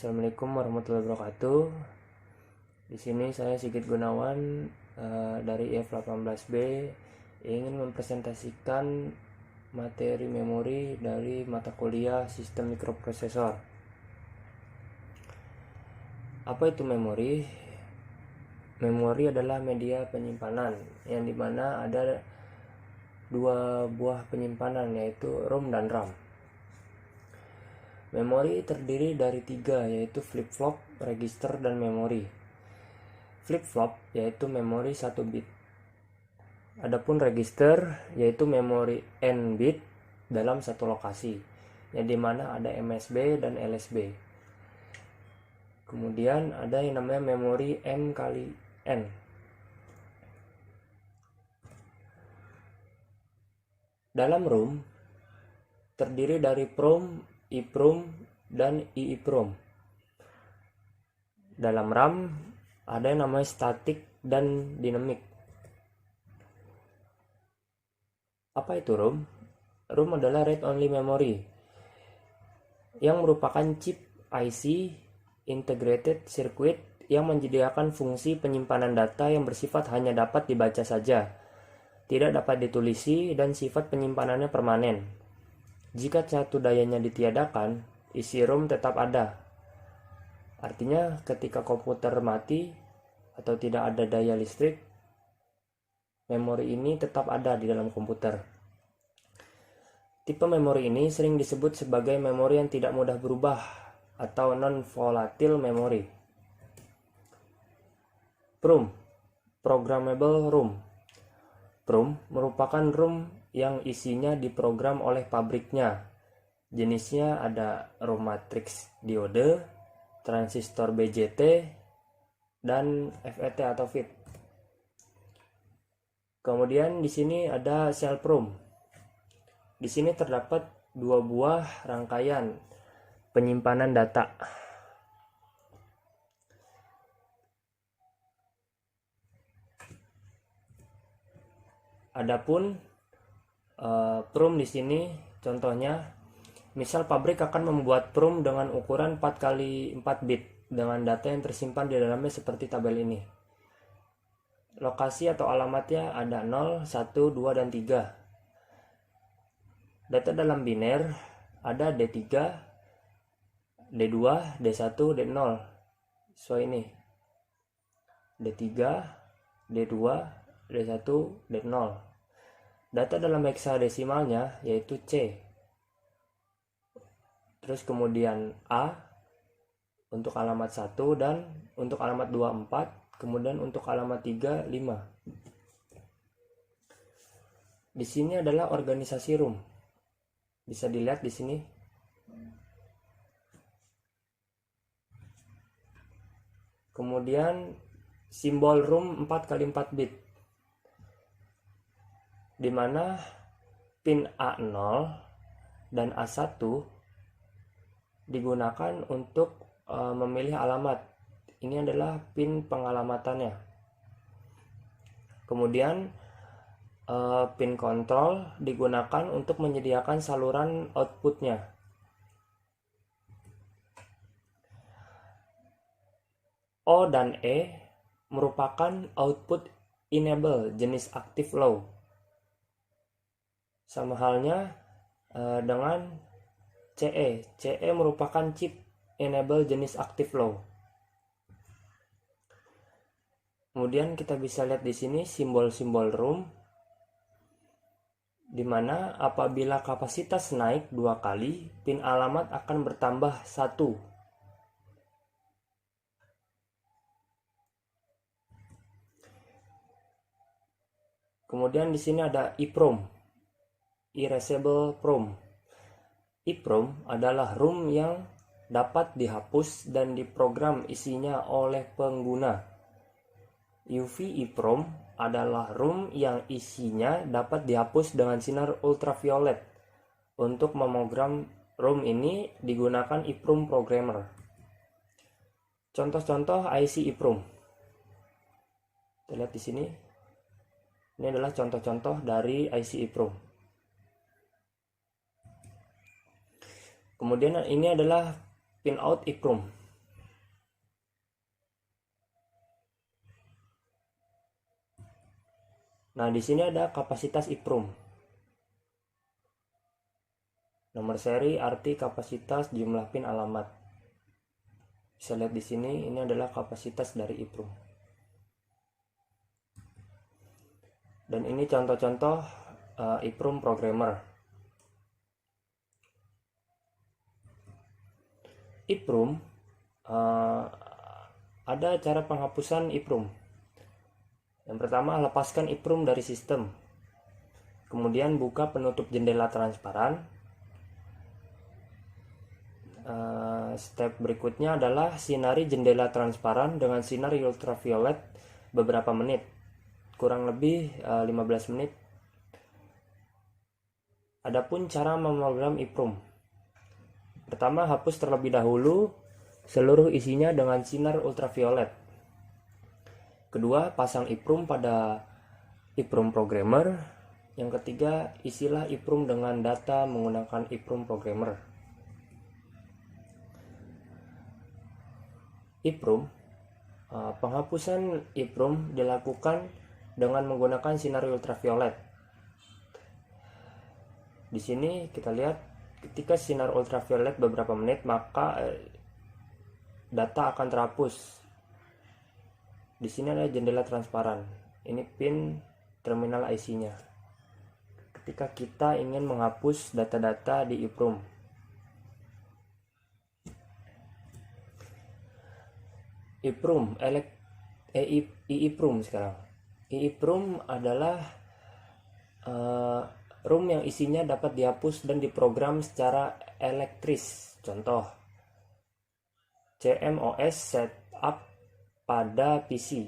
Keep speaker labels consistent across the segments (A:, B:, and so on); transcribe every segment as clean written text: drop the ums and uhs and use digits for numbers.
A: Assalamualaikum warahmatullahi wabarakatuh. Di sini saya Sigit Gunawan dari IF18B ingin mempresentasikan materi memori dari mata kuliah Sistem Mikroprosesor. Apa itu memori? Memori adalah media penyimpanan yang dimana ada dua buah penyimpanan, yaitu ROM dan RAM. Memori terdiri dari tiga, yaitu flip-flop, register, dan memori. Flip-flop yaitu memori 1 bit. Adapun register yaitu memori n bit dalam satu lokasi, yang dimana ada MSB dan LSB. Kemudian ada yang namanya memori M kali N. Dalam ROM terdiri dari PROM, EEPROM, dan EEPROM. Dalam RAM ada yang namanya static dan dinamik. Apa itu ROM? ROM adalah read only memory yang merupakan chip IC integrated circuit yang menyediakan fungsi penyimpanan data yang bersifat hanya dapat dibaca saja, tidak dapat ditulisi, dan sifat penyimpanannya permanen. Jika satu dayanya ditiadakan, isi ROM tetap ada. Artinya ketika komputer mati atau tidak ada daya listrik, memori ini tetap ada di dalam komputer. Tipe memori ini sering disebut sebagai memori yang tidak mudah berubah atau non-volatile memory. PROM, Programmable ROM. PROM merupakan ROM yang isinya diprogram oleh pabriknya. Jenisnya ada ROM matrix diode, transistor BJT, dan FET atau FET. Kemudian di sini ada sel PROM. Di sini terdapat dua buah rangkaian penyimpanan data. Adapun PROM di sini contohnya, misal pabrik akan membuat PROM dengan ukuran 4x4 bit dengan data yang tersimpan di dalamnya seperti tabel ini. Lokasi atau alamatnya ada 0, 1, 2, dan 3. Data dalam biner ada D3, D2, D1, D0. So ini D3, D2, D1, D0. Data dalam heksadesimalnya yaitu C. Terus kemudian A untuk alamat 1 dan untuk alamat 2, 4. Kemudian untuk alamat 3, 5. Di sini adalah organisasi ROM. Bisa dilihat di sini. Kemudian simbol ROM 4x4 bit, di mana pin A0 dan A1 digunakan untuk memilih alamat. Ini adalah pin pengalamatannya. Kemudian pin kontrol digunakan untuk menyediakan saluran outputnya. O dan E merupakan output enable jenis active low. Sama halnya dengan CE. CE merupakan chip enable jenis active low. Kemudian kita bisa lihat di sini simbol-simbol ROM, di mana apabila kapasitas naik 2 kali, pin alamat akan bertambah 1. Kemudian di sini ada EEPROM. Erasable PROM. EEPROM adalah ROM yang dapat dihapus dan diprogram isinya oleh pengguna. UV EEPROM adalah ROM yang isinya dapat dihapus dengan sinar ultraviolet. Untuk memogram ROM ini digunakan EEPROM programmer. Contoh-contoh IC EEPROM. Kita lihat di sini. Ini adalah contoh-contoh dari IC EEPROM. Kemudian ini adalah pinout EEPROM. Nah, di sini ada kapasitas EEPROM. Nomor seri, arti, kapasitas, jumlah pin, alamat. Bisa lihat di sini, ini adalah kapasitas dari EEPROM. Dan ini contoh-contoh EEPROM programmer. EEPROM ada cara penghapusan EEPROM. Yang pertama, lepaskan EEPROM dari sistem. Kemudian buka penutup jendela transparan. Step berikutnya adalah sinari jendela transparan dengan sinar ultraviolet beberapa menit, kurang lebih 15 menit. Adapun cara memprogram EEPROM. Pertama, hapus terlebih dahulu seluruh isinya dengan sinar ultraviolet. Kedua, pasang EEPROM pada EEPROM programmer. Yang ketiga, isilah EEPROM dengan data menggunakan EEPROM programmer. EEPROM, penghapusan EEPROM dilakukan dengan menggunakan sinar ultraviolet. Di sini kita lihat ketika sinar ultraviolet beberapa menit, maka data akan terhapus. Di sini ada jendela transparan. Ini pin terminal IC-nya. Ketika kita ingin menghapus data-data di EEPROM. EEPROM sekarang. EEPROM adalah ROM yang isinya dapat dihapus dan diprogram secara elektris. Contoh, CMOS setup pada PC.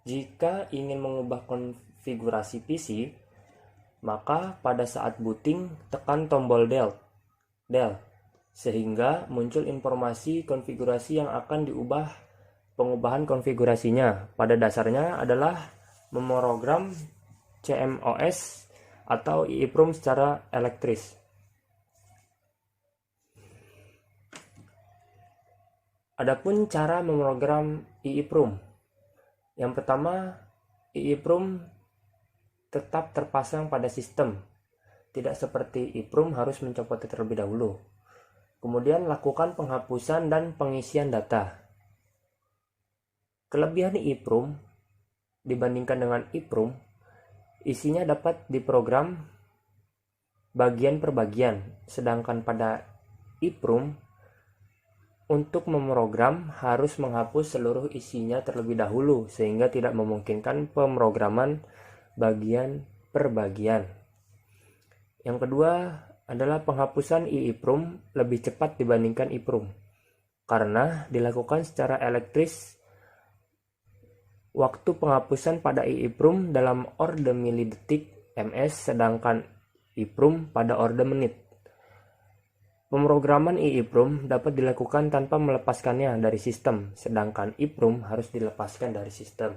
A: Jika ingin mengubah konfigurasi PC, maka pada saat booting tekan tombol del sehingga muncul informasi konfigurasi yang akan diubah. Pengubahan konfigurasinya pada dasarnya adalah memprogram CMOS atau EEPROM secara elektris. Adapun cara memprogram EEPROM. Yang pertama, EEPROM tetap terpasang pada sistem. Tidak seperti EEPROM harus mencopotnya terlebih dahulu. Kemudian lakukan penghapusan dan pengisian data. Kelebihan EEPROM dibandingkan dengan EEPROM, isinya dapat diprogram bagian per bagian, sedangkan pada EEPROM untuk memprogram harus menghapus seluruh isinya terlebih dahulu sehingga tidak memungkinkan pemrograman bagian per bagian. Yang kedua adalah penghapusan EEPROM lebih cepat dibandingkan EEPROM karena dilakukan secara elektris. Waktu penghapusan pada EEPROM dalam orde milidetik ms, sedangkan EEPROM pada orde menit. Pemrograman EEPROM dapat dilakukan tanpa melepaskannya dari sistem, sedangkan EEPROM harus dilepaskan dari sistem.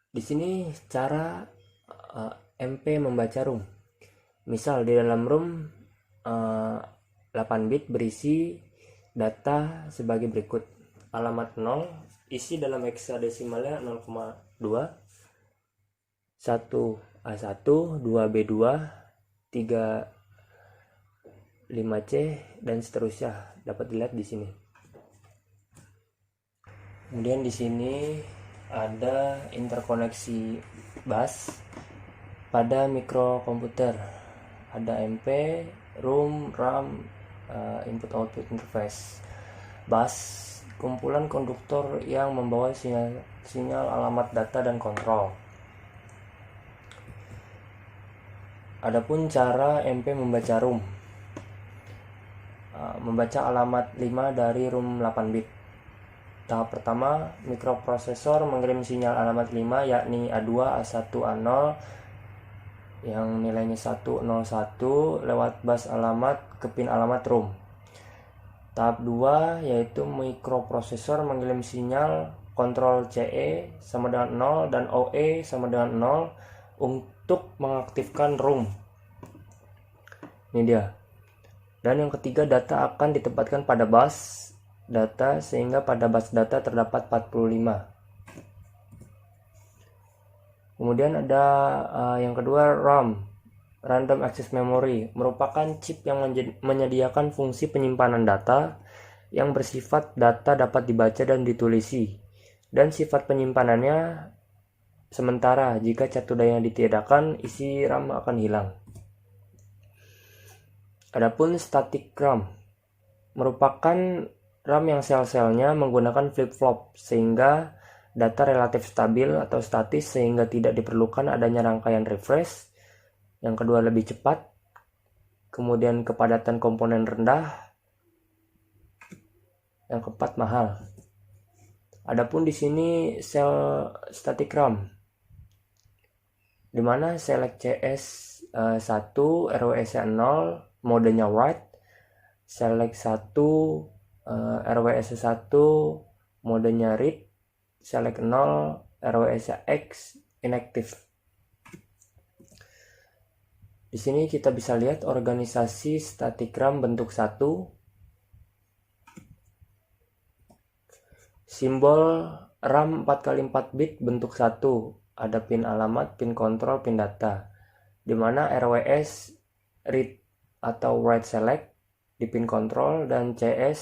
A: Di sini cara MP membaca ROM. Misal di dalam ROM 8 bit berisi data sebagai berikut. Alamat 0, isi dalam heksadesimalnya 0,2, 1A1, 2B2, 3, 5C, dan seterusnya. Dapat dilihat di sini. Kemudian di sini ada interkoneksi bus pada mikrokomputer. Ada MP, ROM, RAM, input-output interface. Bus, kumpulan konduktor yang membawa sinyal alamat data dan kontrol. Adapun cara MP membaca ROM. Membaca alamat 5 dari ROM 8 bit. Tahap pertama, mikroprosesor mengirim sinyal alamat 5 yakni A2, A1, A0 yang nilainya 101 lewat bus alamat ke pin alamat ROM. Tahap 2 yaitu mikroprosesor mengirim sinyal kontrol CE sama dengan 0 dan OE sama dengan 0 untuk mengaktifkan ROM. Ini dia. Dan yang ketiga, data akan ditempatkan pada bus data sehingga pada bus data terdapat 45. Kemudian ada yang kedua RAM, Random Access Memory, merupakan chip yang menyediakan fungsi penyimpanan data yang bersifat data dapat dibaca dan ditulisi, dan sifat penyimpanannya sementara. Jika satu daya ditiadakan, isi RAM akan hilang. Adapun static RAM merupakan RAM yang sel-selnya menggunakan flip-flop sehingga data relatif stabil atau statis sehingga tidak diperlukan adanya rangkaian refresh. Yang kedua lebih cepat, kemudian kepadatan komponen rendah, yang keempat mahal. Adapun di sini sel static RAM, di mana select CS 1 RWS 0 modenya write, select 1 RWS 1 modenya read, select 0 RWS X inactive. Di sini kita bisa lihat organisasi static RAM bentuk 1, simbol RAM 4x4 bit bentuk 1, ada pin alamat, pin kontrol, pin data, di mana RWS read atau write select di pin kontrol dan CS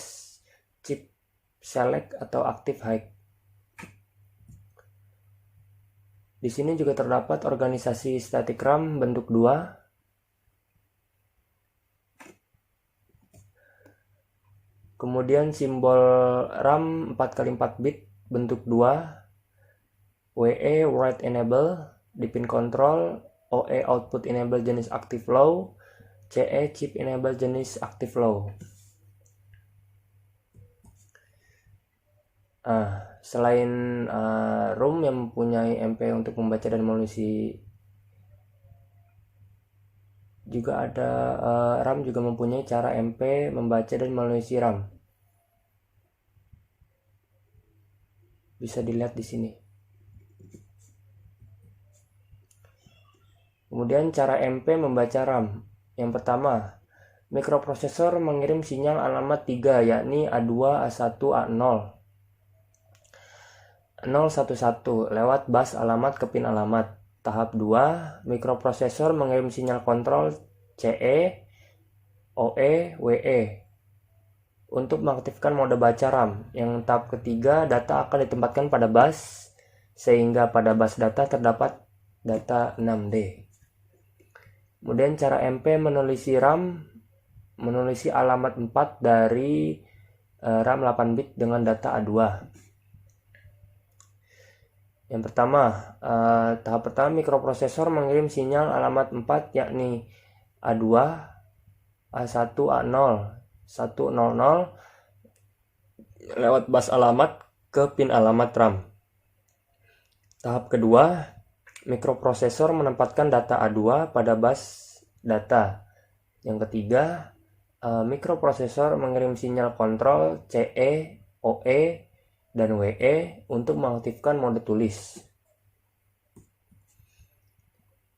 A: chip select atau active high. Di sini juga terdapat organisasi static RAM bentuk 2, kemudian simbol RAM 4x4 bit bentuk 2, WE write enable di pin kontrol, OE output enable jenis active low, CE chip enable jenis active low. Selain ROM yang mempunyai MP untuk membaca dan menulis, juga ada RAM juga mempunyai cara MP membaca dan menulis RAM. Bisa dilihat di sini. Kemudian cara MP membaca RAM. Yang pertama, mikroprosesor mengirim sinyal alamat 3, yakni A2, A1, A0. 011 lewat bus alamat ke pin alamat. Tahap 2, mikroprosesor mengirim sinyal kontrol CE, OE, WE untuk mengaktifkan mode baca RAM. Yang tahap ketiga, data akan ditempatkan pada bus sehingga pada bus data terdapat data 6D. Kemudian cara MP menulisi RAM, menulisi alamat 4 dari RAM 8 bit dengan data A2. Yang pertama, tahap pertama, mikroprosesor mengirim sinyal alamat 4 yakni A2, A1, A0, 100 lewat bus alamat ke pin alamat RAM. Tahap kedua, mikroprosesor menempatkan data A2 pada bus data. Yang ketiga, mikroprosesor mengirim sinyal kontrol CE, OE, dan WE untuk mengaktifkan mode tulis.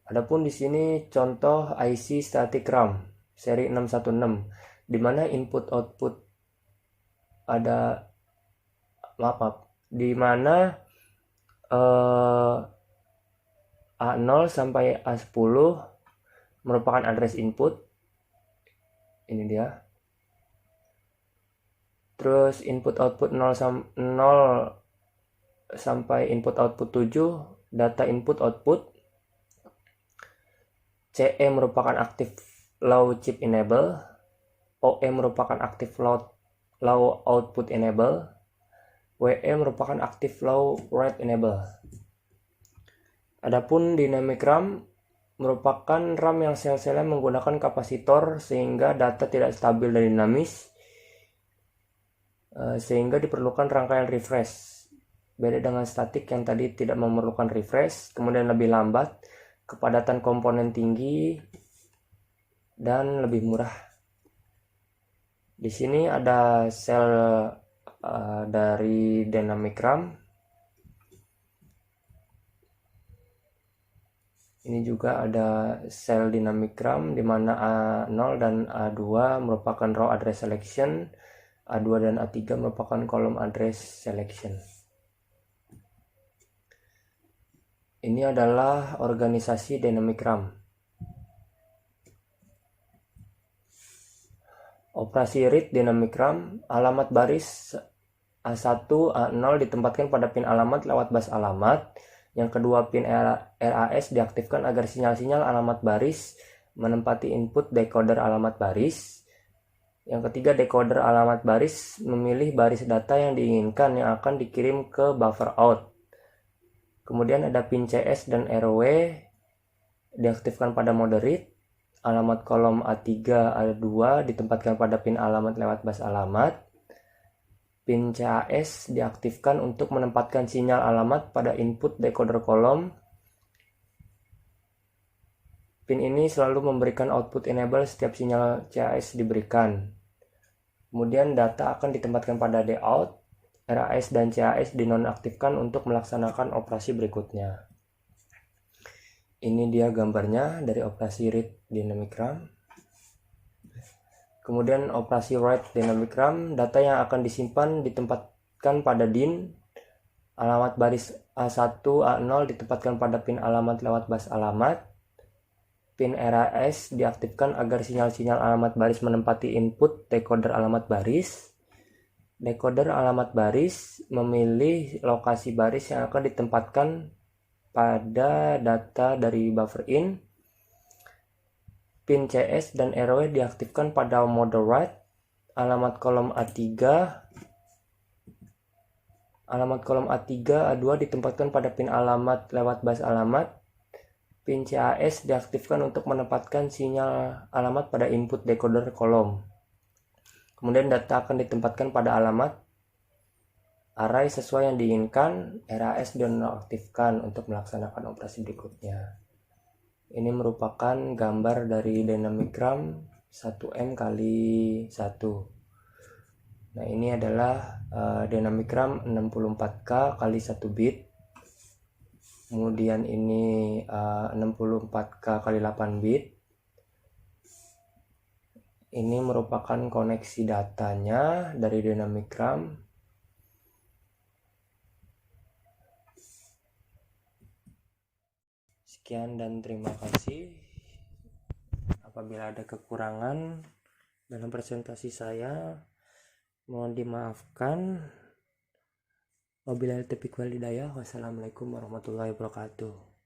A: Adapun di sini contoh IC static RAM seri 616, di mana input output di mana A0 sampai A10 merupakan address input. Ini dia. Terus input output 0 sampai input output 7, data input output. CE merupakan active low chip enable, OE merupakan active low output enable, WE merupakan active low write enable. Adapun dynamic RAM merupakan RAM yang sel-selnya menggunakan kapasitor sehingga data tidak stabil dan dinamis, sehingga diperlukan rangkaian refresh. Beda dengan statik yang tadi tidak memerlukan refresh, kemudian lebih lambat, kepadatan komponen tinggi, dan lebih murah. Di sini ada sel dari dynamic RAM. Ini juga ada sel dynamic RAM di mana A0 dan A2 merupakan row address selection, A2 dan A3 merupakan kolom address selection. Ini adalah organisasi dynamic-RAM. Operasi read dynamic-RAM, alamat baris A1, A0 ditempatkan pada pin alamat lewat bus alamat. Yang kedua, pin RAS diaktifkan agar sinyal-sinyal alamat baris menempati input decoder alamat baris. Yang ketiga, decoder alamat baris memilih baris data yang diinginkan yang akan dikirim ke buffer out. Kemudian ada pin CS dan RW diaktifkan pada mode read. Alamat kolom A3, A2 ditempatkan pada pin alamat lewat bus alamat. Pin CAS diaktifkan untuk menempatkan sinyal alamat pada input decoder kolom. Pin ini selalu memberikan output enable setiap sinyal CAS diberikan. Kemudian data akan ditempatkan pada dout. RAS dan CAS dinonaktifkan untuk melaksanakan operasi berikutnya. Ini dia gambarnya dari operasi read dynamic-RAM. Kemudian operasi write dynamic-RAM, data yang akan disimpan ditempatkan pada DIN. Alamat baris A1, A0 ditempatkan pada pin alamat lewat bus alamat. Pin RAS diaktifkan agar sinyal-sinyal alamat baris menempati input decoder alamat baris. Decoder alamat baris memilih lokasi baris yang akan ditempatkan pada data dari buffer in. Pin CS dan RW diaktifkan pada mode write. Alamat kolom A3 A2 ditempatkan pada pin alamat lewat bus alamat. Pin CAS diaktifkan untuk menempatkan sinyal alamat pada input decoder kolom. Kemudian data akan ditempatkan pada alamat array sesuai yang diinginkan. RAS dinonaktifkan untuk melaksanakan operasi berikutnya. Ini merupakan gambar dari dynamic-RAM 1M×1. Nah, ini adalah dynamic-RAM 64K kali 1 bit. Kemudian ini 64K kali 8 bit. Ini merupakan koneksi datanya dari dynamic-RAM. Sekian dan terima kasih. Apabila ada kekurangan dalam presentasi saya, mohon dimaafkan. Wabillahi taufiq wal hidayah. Wassalamualaikum warahmatullahi wabarakatuh.